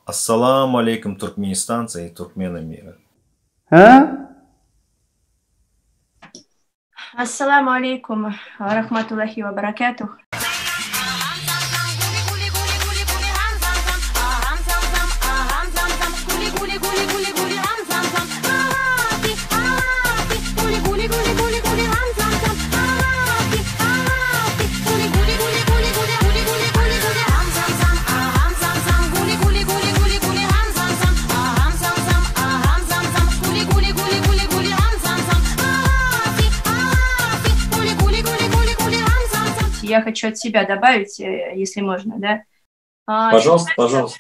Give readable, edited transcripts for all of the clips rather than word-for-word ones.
Ассаламу алейкум, туркменистанцы и туркмены мира. Ассаламу алейкум ва рахматуллахи ва баракатух. Я хочу от себя добавить, если можно, да? Пожалуйста, пожалуйста.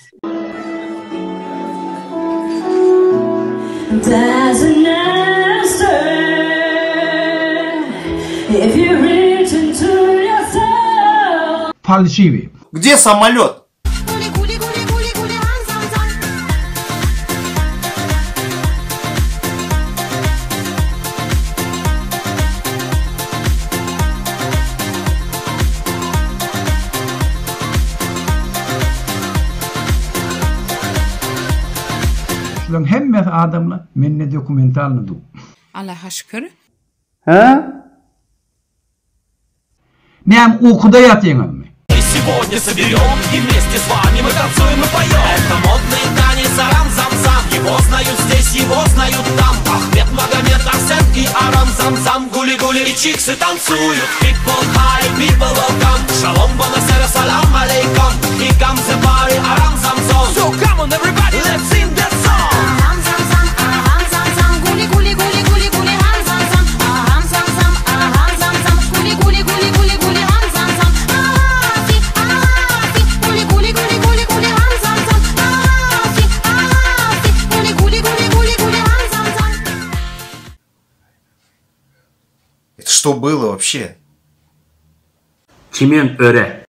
Фальшивый. Где самолет? Şulan hemme adamla menne dokumentalını du. Allah'a şükür. Ne am uykuda yatayım mı? Сегодня соберем и вместе с вами мы танцуем и поем. Это модный танец арам-зам-зам. Его знают здесь, его знают там. Ахмед, Магомед, Арсен и Арам-зам-зам. Гули-гули и чиксы танцуют. People high, people welcome. Шалом, бонасера, салам алейкум. Here comes the party, Арам-зам-зам. So come on everybody, let's sing that song. Арам-зам-зам, Арам-зам-зам. Гули-гули-гули-гули-гули, Арам-зам-зам. Арам-зам-зам, Арам-зам-зам. Гули-гули-гули-гули-гули, Арам-зам-зам. Это что было вообще? Kimin öre?